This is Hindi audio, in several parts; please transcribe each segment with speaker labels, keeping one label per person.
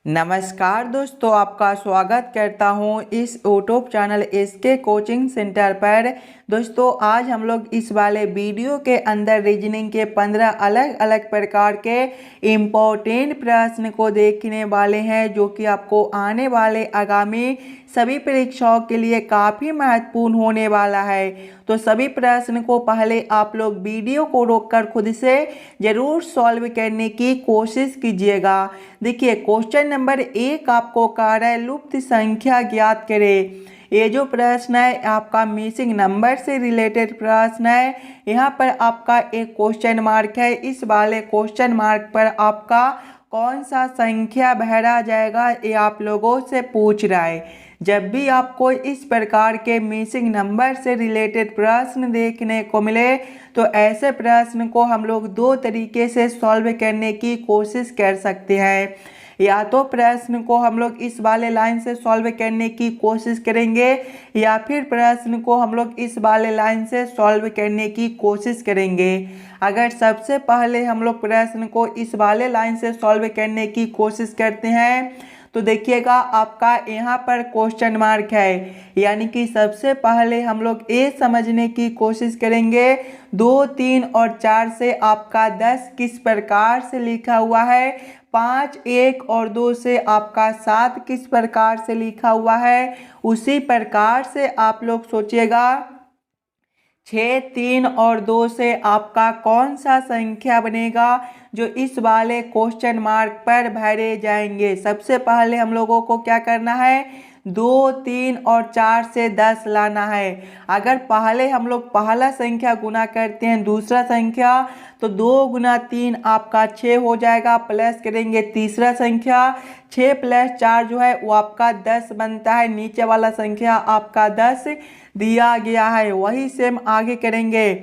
Speaker 1: नमस्कार दोस्तों, आपका स्वागत करता हूं इस YouTube channel SK coaching centre पर। दोस्तों आज हम लोग इस वाले वीडियो के अंदर रीजनिंग के 15 अलग अलग प्रकार के इम्पोर्टेंट प्रश्न को देखने वाले हैं, जो कि आपको आने वाले आगामी सभी परीक्षाओं के लिए काफ़ी महत्वपूर्ण होने वाला है। तो सभी प्रश्न को पहले आप लोग वीडियो को रोककर खुद से ज़रूर सॉल्व करने की कोशिश कीजिएगा। देखिए क्वेश्चन नंबर 1 आपको कह रहा है लुप्त संख्या ज्ञात करें। ये जो प्रश्न है आपका मिसिंग नंबर से रिलेटेड प्रश्न है। यहाँ पर आपका एक क्वेश्चन मार्क है। इस वाले क्वेश्चन मार्क पर आपका कौन सा संख्या भरा जाएगा ये आप लोगों से पूछ रहा है। जब भी आपको इस प्रकार के मिसिंग नंबर से रिलेटेड प्रश्न देखने को मिले तो ऐसे प्रश्न को हम लोग दो तरीके से सॉल्व करने की कोशिश कर सकते हैं। या तो प्रश्न को हम लोग इस वाले लाइन से सॉल्व करने की कोशिश करेंगे या फिर प्रश्न को हम लोग इस वाले लाइन से सॉल्व करने की कोशिश करेंगे। अगर सबसे पहले हम लोग प्रश्न को इस वाले लाइन से सॉल्व करने की कोशिश करते हैं तो देखिएगा आपका यहाँ पर क्वेश्चन मार्क है, यानी कि सबसे पहले हम लोग ये समझने की कोशिश करेंगे 2, 3 और 4 से आपका 10 किस प्रकार से लिखा हुआ है, 5, 1 और 2 से आपका 7 किस प्रकार से लिखा हुआ है। उसी प्रकार से आप लोग सोचिएगा 6, 3 और 2 से आपका कौन सा संख्या बनेगा जो इस वाले क्वेश्चन मार्क पर भरे जाएंगे। सबसे पहले हम लोगों को क्या करना है, 2, 3 और 4 से 10 लाना है। अगर पहले हम लोग पहला संख्या गुना करते हैं दूसरा संख्या तो 2 गुना 3 आपका 6 हो जाएगा, प्लस करेंगे तीसरा संख्या 6 + 4 जो है वो आपका 10 बनता है। नीचे वाला संख्या आपका 10 दिया गया है। वही सेम आगे करेंगे,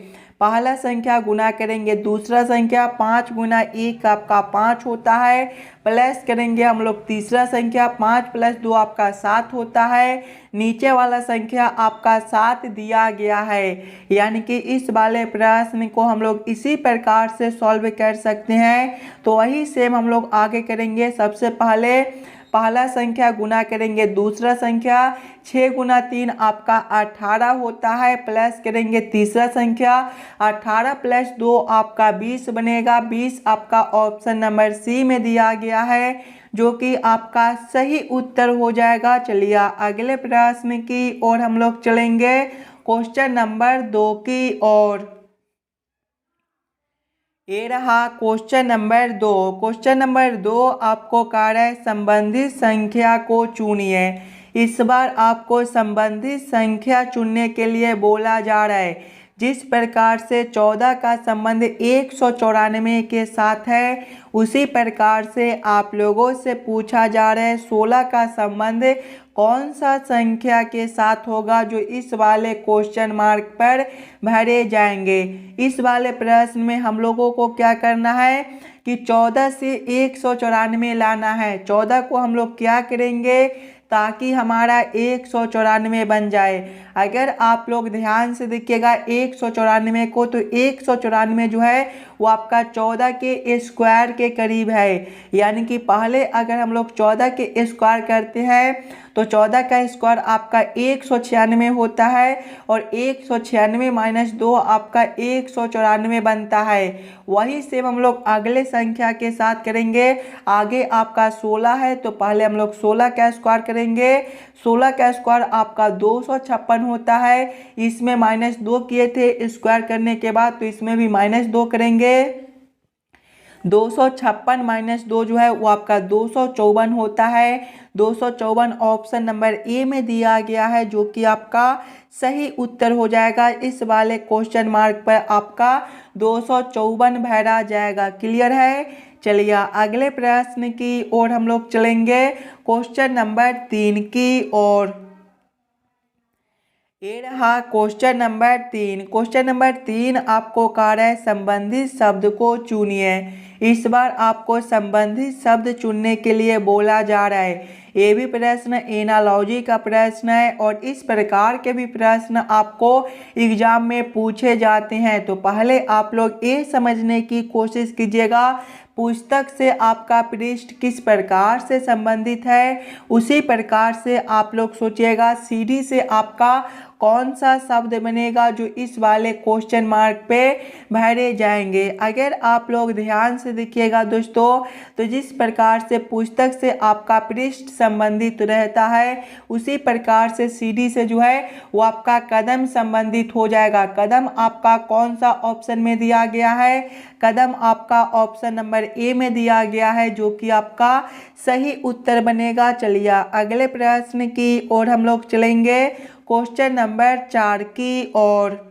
Speaker 1: पहला संख्या गुना करेंगे दूसरा संख्या 5 गुना 1 आपका 5 होता है, प्लस करेंगे हम लोग तीसरा संख्या 5 + 2 आपका 7 होता है। नीचे वाला संख्या आपका 7 दिया गया है। यानी कि इस वाले प्रश्न को हम लोग इसी प्रकार से सॉल्व कर सकते हैं। तो वही सेम हम लोग आगे करेंगे। सबसे पहले पहला संख्या गुना करेंगे दूसरा संख्या 6 गुना 3 आपका 18 होता है, प्लस करेंगे तीसरा संख्या 18 + 2 आपका 20 बनेगा। 20 आपका ऑप्शन नंबर सी में दिया गया है, जो कि आपका सही उत्तर हो जाएगा। चलिए अगले प्रश्न की ओर हम लोग चलेंगे, क्वेश्चन नंबर 2 की ओर। ये रहा क्वेश्चन नंबर 2। क्वेश्चन नंबर 2 आपको कह रहा है संबंधित संख्या को चुनिए। इस बार आपको संबंधित संख्या चुनने के लिए बोला जा रहा है। जिस प्रकार से 14 का संबंध 194 के साथ है, उसी प्रकार से आप लोगों से पूछा जा रहा है 16 का संबंध कौन सा संख्या के साथ होगा जो इस वाले क्वेश्चन मार्क पर भरे जाएंगे। इस वाले प्रश्न में हम लोगों को क्या करना है कि 14 से 194 लाना है। 14 को हम लोग क्या करेंगे ताकि हमारा 194 बन जाए। अगर आप लोग ध्यान से देखिएगा 194 को, तो 194 जो है वो आपका 14 के स्क्वायर के करीब है। यानी कि पहले अगर हम लोग 14 के स्क्वायर करते हैं तो 14 का स्क्वायर आपका 196 होता है और 196 - 2 आपका 194 बनता है। वही सेम हम लोग अगले संख्या के साथ करेंगे। आगे आपका 16 है तो पहले हम लोग 16 का स्क्वायर करेंगे। 16 का स्क्वायर आपका 256 होता है। इसमें -2 किए थे स्क्वायर करने के बाद, तो इसमें भी -2 करेंगे। 256 - 2 जो है वो आपका 254 होता है। 254 ऑप्शन नंबर ए में दिया गया है, जो कि आपका सही उत्तर हो जाएगा। इस वाले क्वेश्चन मार्क पर आपका 254 भरा जाएगा। क्लियर है। चलिए अगले प्रश्न की ओर हम लोग चलेंगे, क्वेश्चन नंबर 3 की ओर। ये रहा क्वेश्चन नंबर 3। क्वेश्चन नंबर 3 आपको कह रहा है संबंधित शब्द को चुनिए। इस बार आपको संबंधित शब्द चुनने के लिए बोला जा रहा है। ये भी प्रश्न एनालॉजी का प्रश्न है और इस प्रकार के भी प्रश्न आपको एग्जाम में पूछे जाते हैं। तो पहले आप लोग ये समझने की कोशिश कीजिएगा पुस्तक से आपका पृष्ठ किस प्रकार से संबंधित है, उसी प्रकार से आप लोग सोचिएगा सीढ़ी से आपका कौन सा शब्द बनेगा जो इस वाले क्वेश्चन मार्क पे भरे जाएंगे। अगर आप लोग ध्यान से देखिएगा दोस्तों, तो जिस प्रकार से पुस्तक से आपका पृष्ठ संबंधित रहता है, उसी प्रकार से सीढ़ी से जो है वो आपका कदम संबंधित हो जाएगा। कदम आपका कौन सा ऑप्शन में दिया गया है, कदम आपका ऑप्शन नंबर ए में दिया गया है, जो कि आपका सही उत्तर बनेगा। चलिए अगले प्रश्न की ओर हम लोग चलेंगे, क्वेश्चन नंबर 4 की ओर।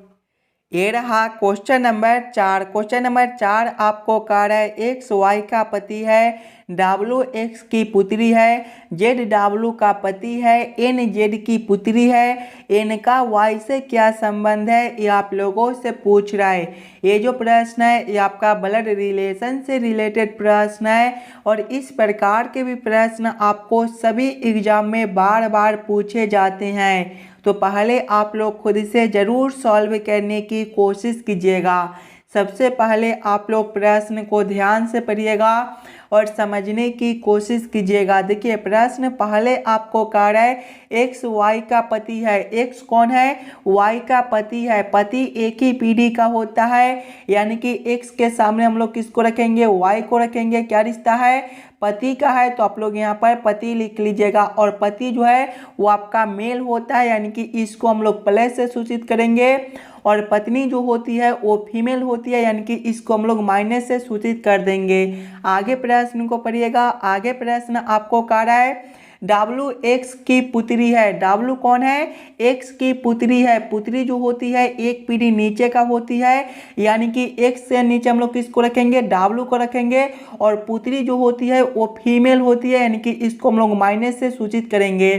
Speaker 1: ये रहा क्वेश्चन नंबर 4। क्वेश्चन नंबर 4 आपको कह रहा है एक्स वाई का पति है, डब्लू एक्स की पुत्री है, जेड डब्लू का पति है, एन जेड की पुत्री है, एन का वाई से क्या संबंध है, ये आप लोगों से पूछ रहा है। ये जो प्रश्न है ये आपका ब्लड रिलेशन से रिलेटेड प्रश्न है और इस प्रकार के भी प्रश्न आपको सभी एग्जाम में बार बार पूछे जाते हैं। तो पहले आप लोग खुद से ज़रूर सॉल्व करने की कोशिश कीजिएगा। सबसे पहले आप लोग प्रश्न को ध्यान से पढ़िएगा और समझने की कोशिश कीजिएगा। देखिए प्रश्न पहले आपको कह रहा है एक्स वाई का पति है। एक्स कौन है, वाई का पति है। पति एक ही पीढ़ी का होता है, यानी कि एक्स के सामने हम लोग किसको रखेंगे, वाई को रखेंगे। क्या रिश्ता है, पति का है, तो आप लोग यहाँ पर पति लिख लीजिएगा। और पति जो है वो आपका मेल होता है, यानी कि इसको हम लोग प्लस से सूचित करेंगे। और पत्नी जो होती है वो फीमेल होती है, यानी कि इसको हम लोग माइनस से सूचित कर देंगे। आगे प्रश्न को पढ़िएगा। आगे प्रश्न आपको कह रहा है डब्लू एक्स की पुत्री है। डब्लू कौन है, एक्स की पुत्री है। पुत्री जो होती है एक पीढ़ी नीचे का होती है, यानी कि एक्स से नीचे हम लोग किसको रखेंगे, डब्लू को रखेंगे। और पुत्री जो होती है वो फीमेल होती है, यानी कि इसको हम लोग माइनस से सूचित करेंगे।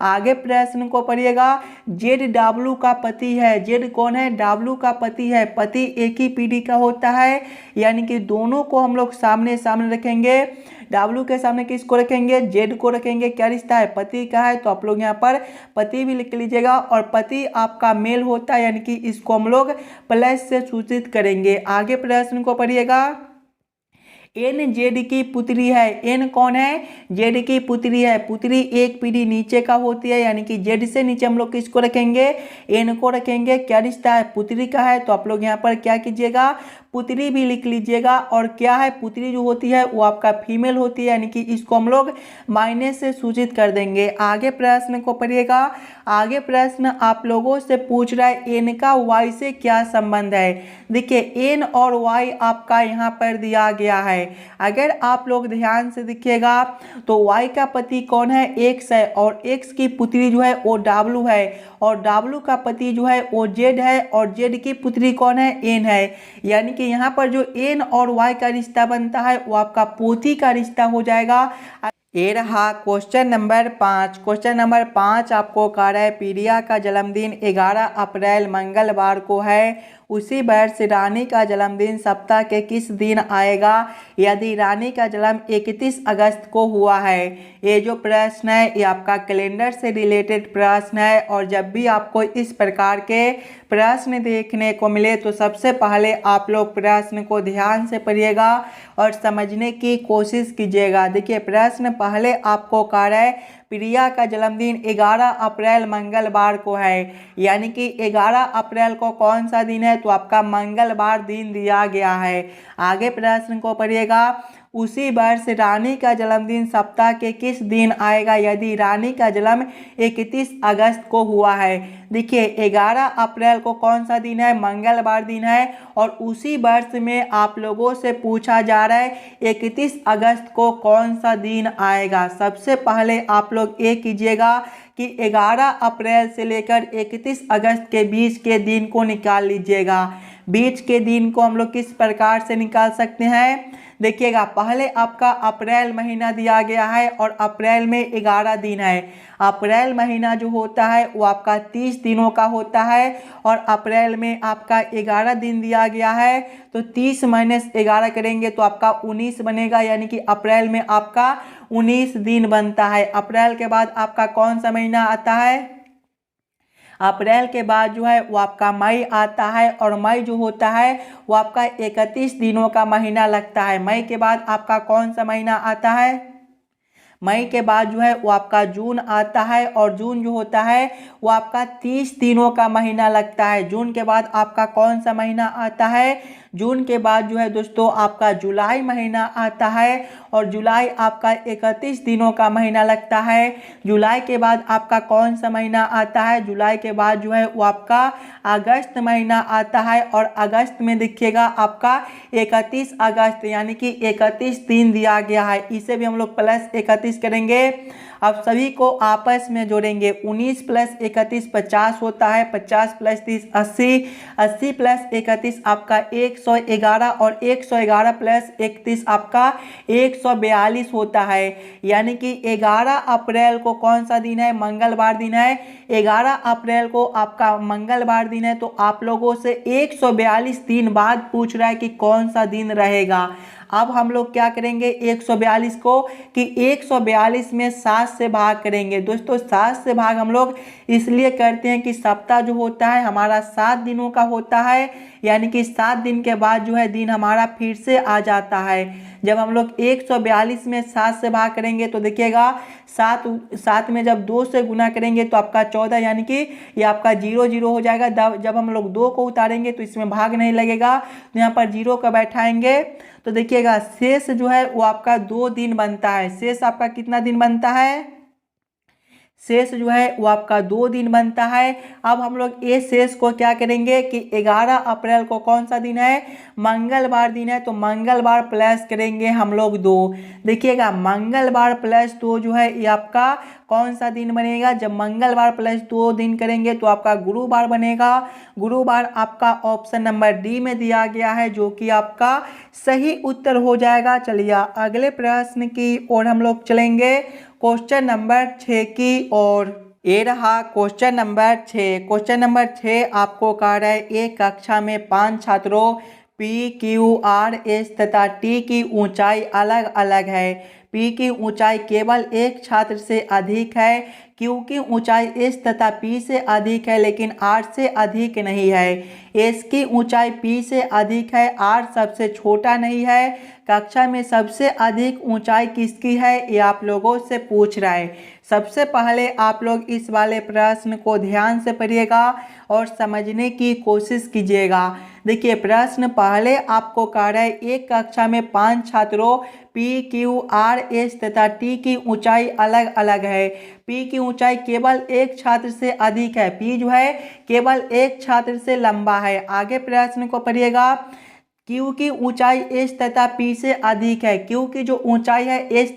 Speaker 1: आगे प्रश्न को पढ़िएगा। जेड डब्लू का पति है। जेड कौन है, डब्लू का पति है। पति एक ही पीढ़ी का होता है, यानी कि दोनों को हम लोग सामने सामने रखेंगे। डब्लू के सामने किसको रखेंगे, जेड को रखेंगे। क्या रिश्ता है, पति का है, तो आप लोग यहाँ पर पति भी लिख लीजिएगा। और पति आपका मेल होता है, यानी कि इसको हम लोग प्लस से सूचित करेंगे। आगे प्रश्न को पढ़िएगा। एन जेड की पुत्री है। एन कौन है, जेड की पुत्री है। पुत्री एक पीढ़ी नीचे का होती है, यानी कि जेड से नीचे हम लोग किसको रखेंगे, एन को रखेंगे। क्या रिश्ता है, पुत्री का है, तो आप लोग यहाँ पर क्या कीजिएगा, पुत्री भी लिख लीजिएगा। और क्या है, पुत्री जो होती है वो आपका फीमेल होती है, यानी कि इसको हम लोग माइनस से सूचित कर देंगे। आगे प्रश्न को पढ़िएगा। आगे प्रश्न आप लोगों से पूछ रहा है एन का वाई से क्या संबंध है। देखिए एन और वाई आपका यहाँ पर दिया गया है। अगर आप लोग ध्यान से देखिएगा तो वाई का पति कौन है, एक्स है। और एक्स की पुत्री जो है वो डब्लू है। और डब्लू का पति जो है वो जेड है। और जेड की पुत्री कौन है, एन है। यानी कि यहाँ पर जो एन और वाई का रिश्ता बनता है वो आपका पोती का रिश्ता हो जाएगा। ये रहा क्वेश्चन नंबर 5। क्वेश्चन नंबर 5 आपको कह रहा है प्रिया का जन्मदिन 11 अप्रैल मंगलवार को है। उसी वर्ष रानी का जन्मदिन सप्ताह के किस दिन आएगा यदि रानी का जन्म 31 अगस्त को हुआ है। ये जो प्रश्न है ये आपका कैलेंडर से रिलेटेड प्रश्न है। और जब भी आपको इस प्रकार के प्रश्न देखने को मिले तो सबसे पहले आप लोग प्रश्न को ध्यान से पढ़िएगा और समझने की कोशिश कीजिएगा। देखिए प्रश्न पहले आपको कह रहा है प्रिया का जन्मदिन 11 अप्रैल मंगलवार को है, यानी कि 11 अप्रैल को कौन सा दिन है, तो आपका मंगलवार दिन दिया गया है। आगे प्रश्न को पढ़िएगा। उसी वर्ष रानी का जन्मदिन सप्ताह के किस दिन आएगा यदि रानी का जन्म 31 अगस्त को हुआ है। देखिए 11 अप्रैल को कौन सा दिन है, मंगलवार दिन है। और उसी वर्ष में आप लोगों से पूछा जा रहा है 31 अगस्त को कौन सा दिन आएगा। सबसे पहले आप लोग ये कीजिएगा कि 11 अप्रैल से लेकर 31 अगस्त के बीच के दिन को निकाल लीजिएगा। बीच के दिन को हम लोग किस प्रकार से निकाल सकते हैं, देखिएगा पहले आपका अप्रैल महीना दिया गया है और अप्रैल में 11 दिन है। अप्रैल महीना जो होता है वो आपका 30 दिनों का होता है और अप्रैल में आपका 11 दिन दिया गया है। तो 30 माइनस 11 करेंगे तो आपका 19 बनेगा, यानी कि अप्रैल में आपका 19 दिन बनता है। अप्रैल के बाद आपका कौन सा महीना आता है, अप्रैल के बाद जो है वो आपका मई आता है और मई जो होता है वो आपका 31 दिनों का महीना लगता है। मई के बाद आपका कौन सा महीना आता है? मई के बाद जो है वो आपका जून आता है और जून जो होता है वो आपका 30 दिनों का महीना लगता है। जून के बाद आपका कौन सा महीना आता है? जून के बाद जो है दोस्तों आपका जुलाई महीना आता है और जुलाई आपका 31 दिनों का महीना लगता है। जुलाई के बाद आपका कौन सा महीना आता है? जुलाई के बाद जो है वो आपका अगस्त महीना आता है और अगस्त में देखिएगा आपका 31 अगस्त यानी कि 31 दिन दिया गया है। इसे भी हम लोग प्लस 31 करेंगे। अब सभी को आपस में जोड़ेंगे। 19 प्लस 31 50 होता है। 50 प्लस 30 80। 80 प्लस 31 आपका 111 और 111 प्लस 31 आपका 142 होता है। यानी कि 11 अप्रैल को कौन सा दिन है? मंगलवार दिन है। 11 अप्रैल को आपका मंगलवार दिन है। तो आप लोगों से 142 दिन बाद पूछ रहा है कि कौन सा दिन रहेगा। अब हम लोग क्या करेंगे 142 को कि 142 में 7 से भाग करेंगे। दोस्तों 7 से भाग हम लोग इसलिए करते हैं कि सप्ताह जो होता है हमारा 7 दिनों का होता है। यानी कि 7 दिन के बाद जो है दिन हमारा फिर से आ जाता है। जब हम लोग 142 में 7 से भाग करेंगे तो देखिएगा 7 में जब 2 से गुना करेंगे तो आपका 14 यानी कि ये आपका 0 0 हो जाएगा। जब हम लोग 2 को उतारेंगे तो इसमें भाग नहीं लगेगा, तो यहाँ पर 0 का बैठाएंगे तो देखिएगा शेष जो है वो आपका 2 दिन बनता है। शेष आपका कितना दिन बनता है? शेष जो है वो आपका 2 दिन बनता है। अब हम लोग ये शेष को क्या करेंगे कि 11 अप्रैल को कौन सा दिन है? मंगलवार दिन है। तो मंगलवार प्लस करेंगे हम लोग 2। देखिएगा मंगलवार प्लस 2 जो है ये आपका कौन सा दिन बनेगा? जब मंगलवार प्लस 2 दिन करेंगे तो आपका गुरुवार बनेगा। गुरुवार आपका ऑप्शन नंबर डी में दिया गया है जो कि आपका सही उत्तर हो जाएगा। चलिए अगले प्रश्न की ओर हम लोग चलेंगे, क्वेश्चन नंबर 6 की ओर। ये रहा क्वेश्चन नंबर 6। क्वेश्चन नंबर 6 आपको कह रहा है एक कक्षा में 5 छात्रों पी क्यू आर एस तथा टी की ऊंचाई अलग अलग है। पी की ऊंचाई केवल एक छात्र से अधिक है, क्यू की ऊंचाई एस तथा पी से अधिक है लेकिन आर से अधिक नहीं है। एस की ऊंचाई पी से अधिक है, आर सबसे छोटा नहीं है। कक्षा में सबसे अधिक ऊंचाई किसकी है ये आप लोगों से पूछ रहा है। सबसे पहले आप लोग इस वाले प्रश्न को ध्यान से पढ़िएगा और समझने की कोशिश कीजिएगा। देखिए प्रश्न पहले आपको कह रहा है एक कक्षा में 5 छात्रों पी क्यू आर एस तथा टी की ऊंचाई अलग अलग है। पी की ऊंचाई केवल एक छात्र से अधिक है। पी जो है केवल एक छात्र से लंबा है। आगे प्रश्न को पढ़िएगा। क्यू की ऊंचाई एस तथा पी से अधिक है। क्यू की जो ऊंचाई है एस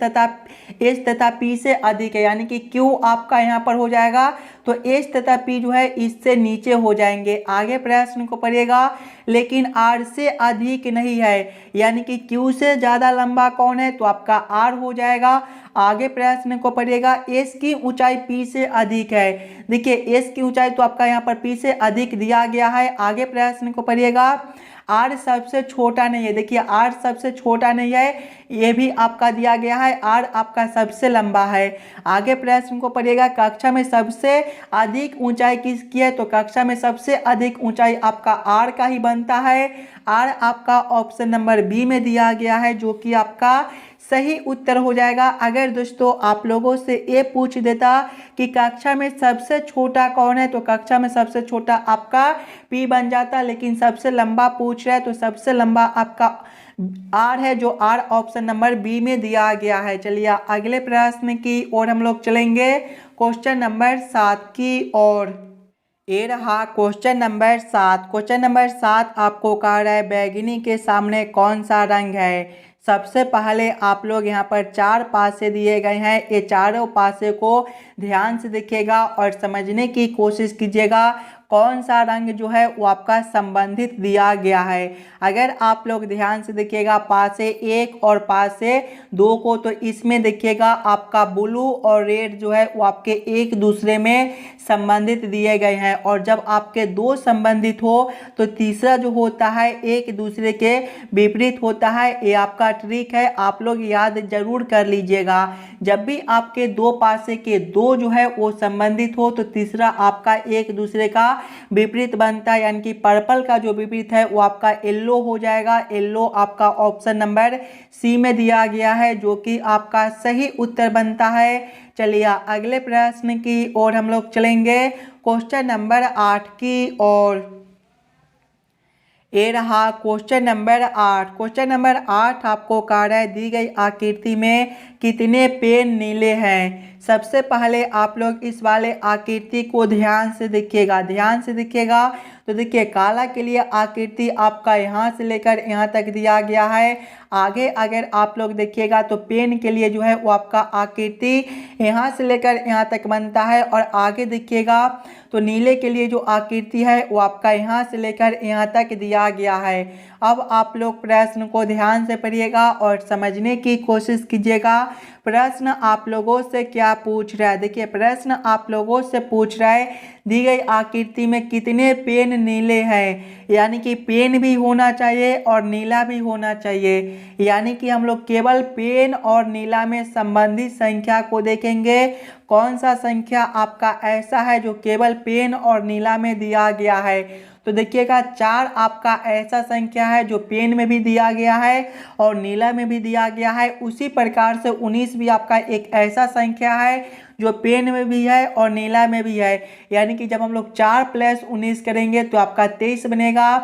Speaker 1: तथा पी से अधिक है, यानी कि क्यू आपका यहाँ पर हो जाएगा तो एस तथा पी जो है इससे नीचे हो जाएंगे। आगे प्रश्न को पढ़िएगा। लेकिन आर से अधिक नहीं है, यानी कि क्यू से ज़्यादा लंबा कौन है तो आपका आर हो जाएगा। आगे प्रश्न को पढ़िएगा। एस की ऊंचाई पी से अधिक है। देखिए एस की ऊंचाई तो आपका यहाँ पर पी से अधिक दिया गया है। आगे प्रश्न को पढ़िएगा। आर सबसे छोटा नहीं है। देखिए आर सबसे छोटा नहीं है, ये भी आपका दिया गया है। आर आपका सबसे लंबा है। आगे प्रश्न को पढ़िएगा। कक्षा में सबसे अधिक ऊंचाई किसकी है तो कक्षा में सबसे अधिक ऊंचाई आपका आर का ही बनता है। आर आपका ऑप्शन नंबर बी में दिया गया है जो कि आपका सही उत्तर हो जाएगा। अगर दोस्तों आप लोगों से ये पूछ देता कि कक्षा में सबसे छोटा कौन है तो कक्षा में सबसे छोटा आपका पी बन जाता, लेकिन सबसे लंबा पूछ रहा है तो सबसे लंबा आपका आर है जो आर ऑप्शन नंबर बी में दिया गया है। चलिए अगले प्रश्न की ओर हम लोग चलेंगे, क्वेश्चन नंबर 7 की ओर। ये रहा क्वेश्चन नंबर 7। क्वेश्चन नंबर 7 आपको कह रहा है बैगनी के सामने कौन सा रंग है। सबसे पहले आप लोग यहाँ पर 4 पासे दिए गए हैं। ये चारों पासे को ध्यान से देखिएगा और समझने की कोशिश कीजिएगा कौन सा रंग जो है वो आपका संबंधित दिया गया है। अगर आप लोग ध्यान से देखिएगा पास से 1 और पास से 2 को, तो इसमें देखिएगा आपका ब्लू और रेड जो है वो आपके एक दूसरे में संबंधित दिए गए हैं, और जब आपके दो संबंधित हो तो तीसरा जो होता है एक दूसरे के विपरीत होता है। ये आपका ट्रिक है, आप लोग याद जरूर कर लीजिएगा। जब भी आपके दो पासे के दो जो है वो संबंधित हो तो तीसरा आपका एक दूसरे का विपरीत बनता है, यानी कि पर्पल का जो विपरीत है वो आपका येलो हो जाएगा। येलो आपका ऑप्शन नंबर सी में दिया गया है, जो कि आपका सही उत्तर बनता है। चलिए अगले प्रश्न की ओर हम लोग चलेंगे, क्वेश्चन नंबर 8 की ओर। ये रहा क्वेश्चन नंबर 8। क्वेश्चन नंबर 8 आपको कह रहा है दी गई आकृति में कितने पेन नीले हैं। सबसे पहले आप लोग इस वाले आकृति को ध्यान से देखिएगा। तो देखिए काला के लिए आकृति आपका यहाँ से लेकर यहाँ तक दिया गया है। आगे अगर आप लोग देखिएगा तो पेन के लिए जो है वो आपका आकृति यहाँ से लेकर यहाँ तक बनता है, और आगे देखिएगा तो नीले के लिए जो आकृति है वो आपका यहाँ से लेकर यहाँ तक दिया गया है। अब आप लोग प्रश्न को ध्यान से पढ़िएगा और समझने की कोशिश कीजिएगा। प्रश्न आप लोगों से क्या पूछ रहा है। देखिए प्रश्न आप लोगों से पूछ रहा है दी गई आकृति में कितने पेन नीले हैं, यानी कि पेन भी होना चाहिए और नीला भी होना चाहिए। यानी कि हम लोग केवल पेन और नीला में संबंधित संख्या को देखेंगे। कौन सा संख्या आपका ऐसा है जो केवल पेन और नीला में दिया गया है। तो देखिएगा 4 आपका ऐसा संख्या है जो पेन में भी दिया गया है और नीला में भी दिया गया है। उसी प्रकार से 19 भी आपका एक ऐसा संख्या है जो पेन में भी है और नीला में भी है। यानी कि जब हम लोग 4 + 19 करेंगे तो आपका 23 बनेगा।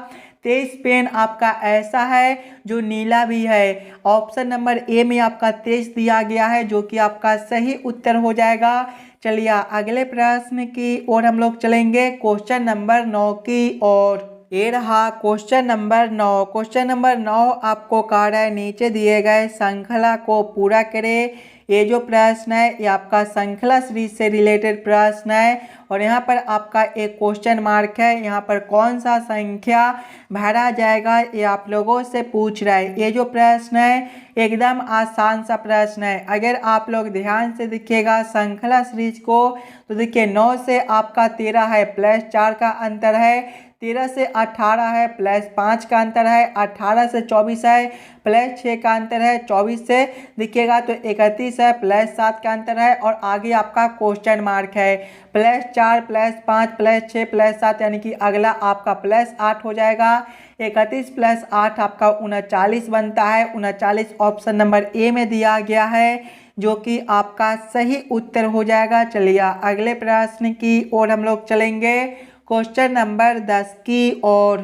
Speaker 1: 23 पेन आपका ऐसा है जो नीला भी है। ऑप्शन नंबर ए में आपका 23 दिया गया है, जो कि आपका सही उत्तर हो जाएगा। चलिए अगले प्रश्न की ओर हम लोग चलेंगे, क्वेश्चन नंबर 9 की ओर। ये रहा क्वेश्चन नंबर 9। क्वेश्चन नंबर 9 आपको कह रहा है नीचे दिए गए श्रृंखला को पूरा करें। ये जो प्रश्न है ये आपका श्रृंखला सीरीज से रिलेटेड प्रश्न है, और यहाँ पर आपका एक क्वेश्चन मार्क है। यहाँ पर कौन सा संख्या भरा जाएगा ये आप लोगों से पूछ रहा है। ये जो प्रश्न है एकदम आसान सा प्रश्न है। अगर आप लोग ध्यान से देखिएगा श्रृंखला सीरीज को, तो देखिए 9 से आपका 13 है, +4 का अंतर है। 13 से 18 है, +5 का अंतर है। 18 से 24 है, +6 का अंतर है। 24 से देखिएगा तो 31 है, +7 का अंतर है, और आगे आपका क्वेश्चन मार्क है। +4 +5 +6 +7, यानी कि अगला आपका +8 हो जाएगा। 31 + 8 आपका 39 बनता है। 39 ऑप्शन नंबर ए में दिया गया है, जो कि आपका सही उत्तर हो जाएगा। चलिए अगले प्रश्न की ओर हम लोग चलेंगे, क्वेश्चन नंबर 10 की ओर।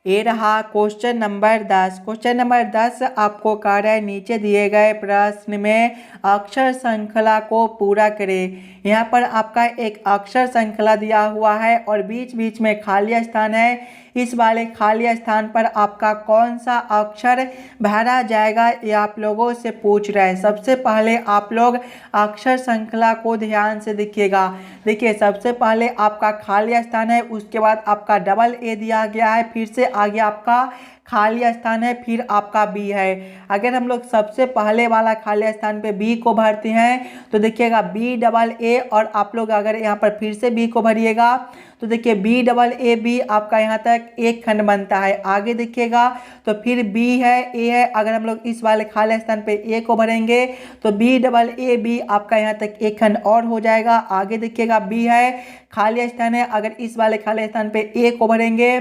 Speaker 1: ये रहा क्वेश्चन नंबर 10। क्वेश्चन नंबर 10 आपको कह रहा है नीचे दिए गए प्रश्न में अक्षर श्रृंखला को पूरा करें। यहाँ पर आपका एक अक्षर श्रृंखला दिया हुआ है और बीच बीच में खाली स्थान है। इस वाले खाली स्थान पर आपका कौन सा अक्षर भरा जाएगा ये आप लोगों से पूछ रहा है। सबसे पहले आप लोग अक्षर श्रृंखला को ध्यान से देखिएगा। देखिए सबसे पहले आपका खाली स्थान है, उसके बाद आपका डबल ए दिया गया है, फिर से आगे आपका खाली स्थान है, फिर आपका बी है। अगर हम लोग सबसे पहले वाला खाली स्थान पे बी को भरते हैं तो देखिएगा BAA, और आप लोग अगर यहाँ पर फिर से बी को भरिएगा तो देखिए BAAB आपका यहाँ तक एक खंड बनता है। आगे देखिएगा तो फिर बी है, ए है। अगर हम लोग इस वाले खाली स्थान पे ए को भरेंगे तो BAAB आपका यहाँ तक एक खंड और हो जाएगा। आगे देखिएगा बी है, खाली स्थान है। अगर इस वाले खाली स्थान पे ए को भरेंगे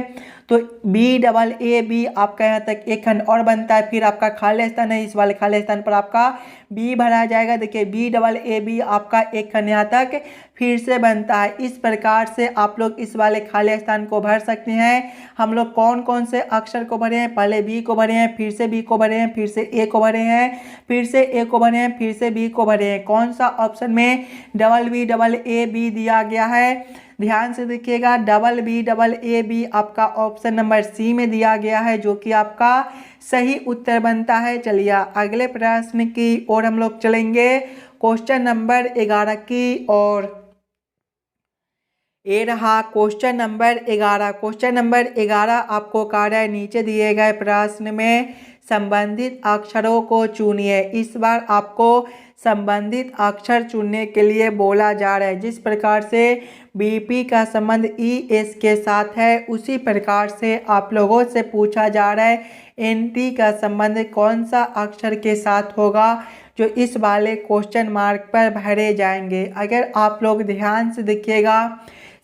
Speaker 1: तो BAAB आपका यहाँ तक एक खंड और बनता है। फिर आपका खाली स्थान है, इस वाले खाली स्थान पर आपका बी भरा जाएगा। देखिए BAAB आपका एक खंड यहाँ तक फिर से बनता है। इस प्रकार से आप लोग इस वाले खाली स्थान को भर सकते हैं। हम लोग कौन कौन से अक्षर को भरे हैं, पहले बी को भरे हैं, फिर से बी को भरे हैं, फिर से ए को भरे हैं, फिर से ए को भरे हैं, फिर से बी को भरे हैं। कौन सा ऑप्शन में BBAAB दिया गया है, ध्यान से देखिएगा। BBAAB आपका ऑप्शन नंबर सी में दिया गया है, जो कि आपका सही उत्तर बनता है। चलिए अगले प्रश्न की ओर हम लोग चलेंगे, क्वेश्चन नंबर 11 की ओर। ये रहा क्वेश्चन नंबर 11। क्वेश्चन नंबर 11 आपको कार्य है, नीचे दिए गए प्रश्न में संबंधित अक्षरों को चुनिए। इस बार आपको संबंधित अक्षर चुनने के लिए बोला जा रहा है। जिस प्रकार से बीपी का संबंध ईएस के साथ है, उसी प्रकार से आप लोगों से पूछा जा रहा है एनटी का संबंध कौन सा अक्षर के साथ होगा, जो इस वाले क्वेश्चन मार्क पर भरे जाएंगे। अगर आप लोग ध्यान से देखिएगा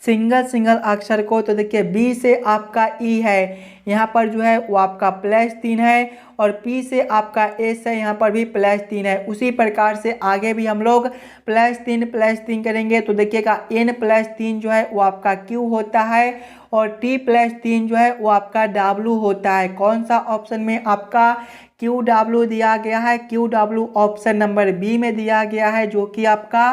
Speaker 1: सिंगल अक्षर को, तो देखिए बी से आपका ई है, यहाँ पर जो है वो आपका +3 है, और पी से आपका एस है, यहाँ पर भी +3 है। उसी प्रकार से आगे भी हम लोग +3 करेंगे, तो देखिएगा n+3 जो है वो आपका क्यू होता है, और t+3 जो है वो आपका डब्लू होता है। कौन सा ऑप्शन में आपका QW दिया गया है? QW ऑप्शन नंबर बी में दिया गया है, जो कि आपका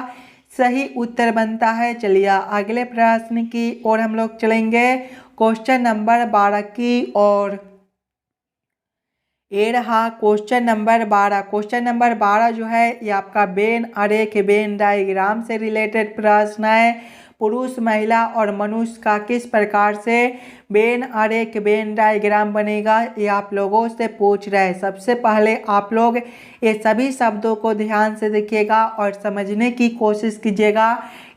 Speaker 1: सही उत्तर बनता है। चलिए अगले प्रश्न की ओर हम लोग चलेंगे, क्वेश्चन नंबर 12 की ओर। ये रहा क्वेश्चन नंबर 12। क्वेश्चन नंबर 12 जो है ये आपका वेन अरे वेन डायग्राम से रिलेटेड प्रश्न है। पुरुष, महिला और मनुष्य का किस प्रकार से वेन अरे वेन डायग्राम बनेगा, ये आप लोगों से पूछ रहे हैं। सबसे पहले आप लोग ये सभी शब्दों को ध्यान से देखिएगा और समझने की कोशिश कीजिएगा।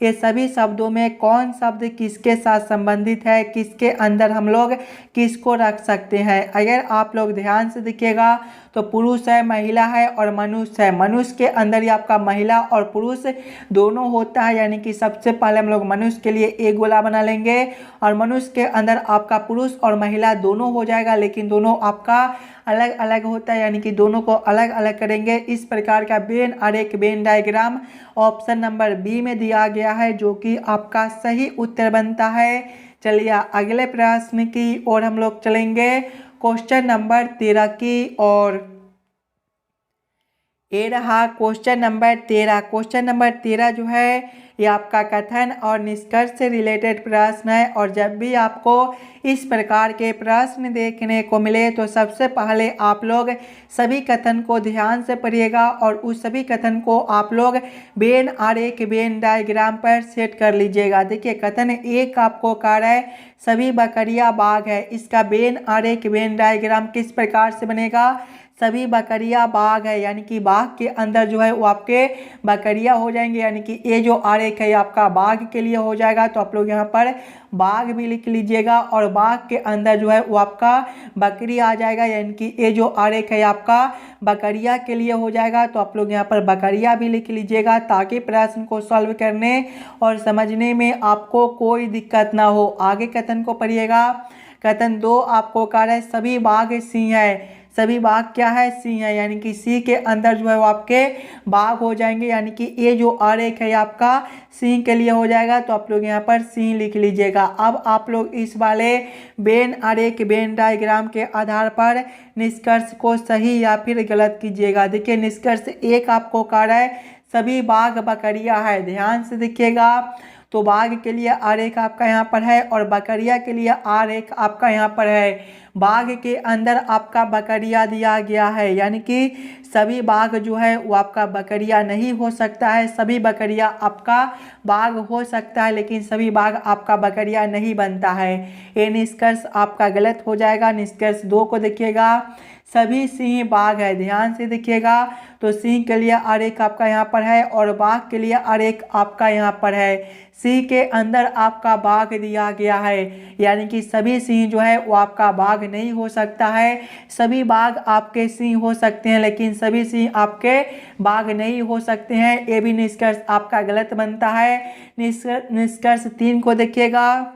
Speaker 1: ये सभी शब्दों में कौन शब्द किसके साथ संबंधित है, किसके अंदर हम लोग किसको रख सकते हैं। अगर आप लोग ध्यान से देखिएगा तो पुरुष है, महिला है और मनुष्य है। मनुष्य के अंदर ही आपका महिला और पुरुष दोनों होता है, यानी कि सबसे पहले हम लोग मनुष्य के लिए एक गोला बना लेंगे, और मनुष्य के अंदर आपका पुरुष और महिला दोनों हो जाएगा, लेकिन दोनों आपका अलग अलग होता है, यानी कि दोनों को अलग अलग करेंगे। इस प्रकार का वेन अरे Venn diagram option number B में दिया गया है, जो कि आपका सही उत्तर बनता है। चलिए अगले प्रश्न की ओर हम लोग चलेंगे, क्वेश्चन नंबर 13 की ओर। ये रहा क्वेश्चन नंबर 13। क्वेश्चन नंबर 13 जो है ये आपका कथन और निष्कर्ष से रिलेटेड प्रश्न है, और जब भी आपको इस प्रकार के प्रश्न देखने को मिले तो सबसे पहले आप लोग सभी कथन को ध्यान से पढ़िएगा, और उस सभी कथन को आप लोग वेन अरे वेन डायग्राम पर सेट कर लीजिएगा। देखिए कथन एक आपको कार्य है, सभी बकरियां बाघ है। इसका वेन अरे वेन डायग्राम किस प्रकार से बनेगा? सभी बकरियां बाघ है, यानी कि बाघ के अंदर जो है वो आपके बकरियां हो जाएंगे, यानी कि ये जो आरेख है आपका बाघ के लिए हो जाएगा। तो आप लोग यहाँ पर बाघ भी लिख लीजिएगा, और बाघ के अंदर जो है वो आपका बकरी आ जाएगा, यानी कि ये जो आरेख है आपका बकरिया के लिए हो जाएगा। तो आप लोग यहाँ पर बकरिया भी लिख लीजिएगा, ताकि प्रश्न को सॉल्व करने और समझने में आपको कोई दिक्कत ना हो। आगे कथन को पढ़िएगा। कथन 2 आपको कार्य है, सभी बाघ सिंह है। सभी बाघ क्या है? सिंह है, यानी कि सी के अंदर जो है वो आपके बाघ हो जाएंगे, यानी कि ये जो आरेख है आपका सिंह के लिए हो जाएगा। तो आप लोग यहाँ पर सिंह लिख लीजिएगा। अब आप लोग इस वाले वेन आरेख वेन डायग्राम के आधार पर निष्कर्ष को सही या फिर गलत कीजिएगा। देखिए निष्कर्ष 1 आपको कार्य है, सभी बाघ बकरिया है। ध्यान से देखिएगा, तो बाघ के लिए आरेख आपका यहाँ पर है, और बकरिया के लिए आरेख आपका यहाँ पर है। बाघ के अंदर आपका बकरिया दिया गया है, यानी कि सभी बाघ जो है वो आपका बकरिया नहीं हो सकता है। सभी बकरिया आपका बाघ हो सकता है, लेकिन सभी बाघ आपका बकरिया नहीं बनता है। ये निष्कर्ष आपका गलत हो जाएगा। निष्कर्ष 2 को देखिएगा, सभी सिंह बाघ है। ध्यान से देखिएगा, तो सिंह के लिए आरेख आपका यहाँ पर है, और बाघ के लिए आरेख आपका यहाँ पर है। सिंह के अंदर आपका बाघ दिया गया है, यानी कि सभी सिंह जो है वो आपका बाघ नहीं हो सकता है। सभी बाघ आपके सिंह हो सकते हैं, लेकिन सभी सिंह आपके बाघ नहीं हो सकते हैं। ये भी निष्कर्ष आपका गलत बनता है। निष्कर्ष 3 को देखिएगा,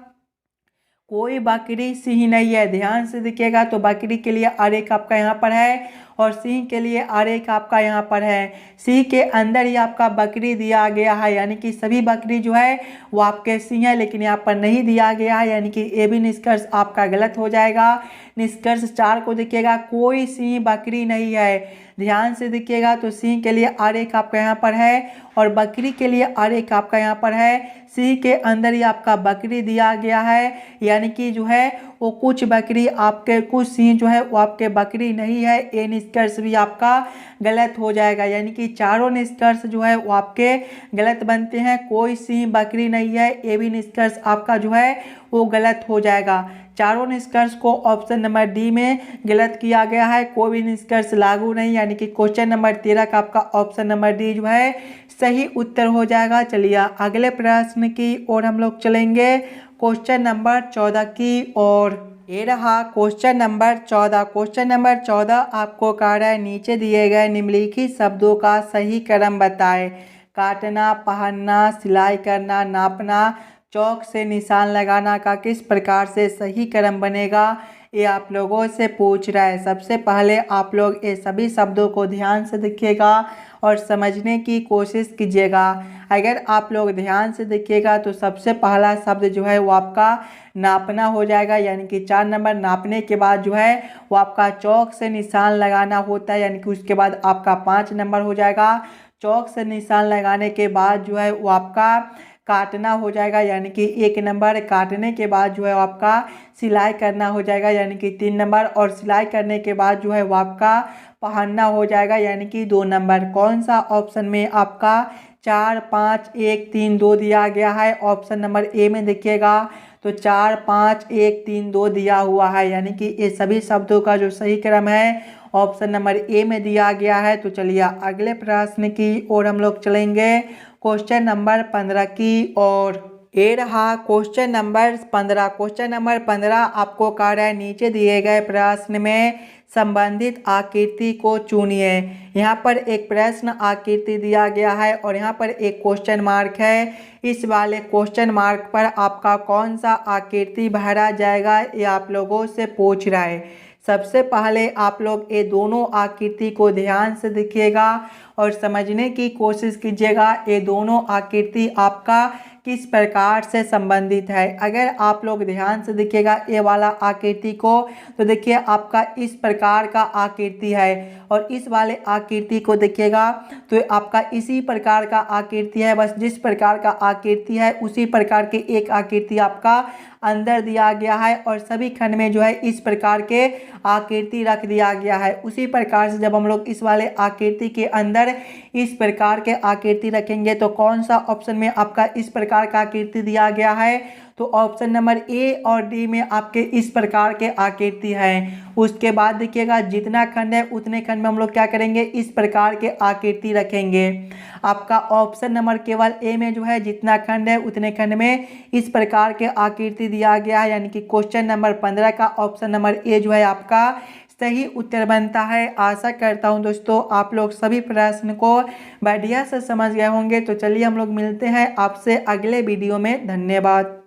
Speaker 1: कोई बकरी सिंह नहीं है। ध्यान से देखिएगा, तो बकरी के लिए आरेख आपका यहाँ पर है, और सिंह के लिए आरेख आपका यहाँ पर है। सिंह के अंदर ही आपका बकरी दिया गया है, यानी कि सभी बकरी जो है वो आपके सिंह है, लेकिन यहाँ पर नहीं दिया गया है, यानी कि ये भी निष्कर्ष आपका गलत हो जाएगा। निष्कर्ष 4 को देखिएगा, कोई सिंह बकरी नहीं है। ध्यान से देखिएगा, तो सिंह के लिए आरेख आपका यहाँ पर है, और बकरी के लिए और एक आपका यहाँ पर है सी के अंदर ही आपका बकरी दिया गया है, यानी कि जो है वो कुछ बकरी आपके कुछ सी जो है वो आपके बकरी नहीं है। ये निष्कर्ष भी आपका गलत हो जाएगा, यानी कि चारों निष्कर्ष जो है वो आपके गलत बनते हैं। कोई सी बकरी नहीं है, ये भी निष्कर्ष आपका जो है वो गलत हो जाएगा। चारों निष्कर्ष को ऑप्शन नंबर डी में गलत किया गया है, कोई भी निष्कर्ष लागू नहीं, यानी कि क्वेश्चन नंबर 13 का आपका ऑप्शन नंबर डी जो है सही उत्तर हो जाएगा। चलिए अगले प्रश्न की ओर हम लोग चलेंगे, क्वेश्चन नंबर 14 की ओर। ये रहा क्वेश्चन नंबर 14। क्वेश्चन नंबर 14 आपको कह रहा है नीचे दिए गए निम्नलिखित शब्दों का सही क्रम बताएं। काटना, पहनना, सिलाई करना, नापना, चौक से निशान लगाना का किस प्रकार से सही क्रम बनेगा, ये आप लोगों से पूछ रहा है। सबसे पहले आप लोग ये सभी शब्दों को ध्यान से देखिएगा और समझने की कोशिश कीजिएगा। अगर आप लोग ध्यान से देखिएगा तो सबसे पहला शब्द जो है वो आपका नापना हो जाएगा, यानी कि 4 नंबर। नापने के बाद जो है वो आपका चौक से निशान लगाना होता है, यानी कि उसके बाद आपका 5 नंबर हो जाएगा। चौक से निशान लगाने के बाद जो है वो आपका काटना हो जाएगा, यानी कि 1 नंबर। काटने के बाद जो है आपका सिलाई करना हो जाएगा, यानी कि 3 नंबर। और सिलाई करने के बाद जो है वो आपका पहनना हो जाएगा, यानी कि 2 नंबर। कौन सा ऑप्शन में आपका 4, 5, 1, 3, 2 दिया गया है? ऑप्शन नंबर ए में देखिएगा तो 4, 5, 1, 3, 2 दिया हुआ है, यानी कि ये सभी शब्दों का जो सही क्रम है ऑप्शन नंबर ए में दिया गया है। तो चलिए अगले प्रश्न की ओर हम लोग चलेंगे, क्वेश्चन नंबर 15 की ओर। ये रहा क्वेश्चन नंबर 15। क्वेश्चन नंबर 15 आपको कह रहा है नीचे दिए गए प्रश्न में संबंधित आकृति को चुनिए। यहाँ पर एक प्रश्न आकृति दिया गया है और यहाँ पर एक क्वेश्चन मार्क है। इस वाले क्वेश्चन मार्क पर आपका कौन सा आकृति भरा जाएगा, ये आप लोगों से पूछ रहा है। सबसे पहले आप लोग ये दोनों आकृति को ध्यान से देखिएगा और समझने की कोशिश कीजिएगा ये दोनों आकृति आपका किस प्रकार से संबंधित है। अगर आप लोग ध्यान से देखिएगा ये वाला आकृति को तो देखिए आपका इस प्रकार का आकृति है, और इस वाले आकृति को देखिएगा तो आपका इसी प्रकार का आकृति है। बस जिस प्रकार का आकृति है उसी प्रकार के एक आकृति आपका अंदर दिया गया है, और सभी खंड में जो है इस प्रकार के आकृति रख दिया गया है। उसी प्रकार से जब हम लोग इस वाले आकृति के अंदर इस प्रकार के आकृति रखेंगे तो कौन सा ऑप्शन में आपका इस प्रकार का आकृति दिया गया है, तो ऑप्शन नंबर ए और डी में आपके इस प्रकार के आकृति हैं। उसके बाद देखिएगा जितना खंड है उतने खंड में हम लोग क्या करेंगे, इस प्रकार के आकृति रखेंगे। आपका ऑप्शन नंबर केवल ए में जो है जितना खंड है उतने खंड में इस प्रकार के आकृति दिया गया है, यानी कि क्वेश्चन नंबर 15 का ऑप्शन नंबर ए जो है आपका सही उत्तर बनता है। आशा करता हूं दोस्तों आप लोग सभी प्रश्न को बढ़िया से समझ गए होंगे। तो चलिए हम लोग मिलते हैं आपसे अगले वीडियो में। धन्यवाद।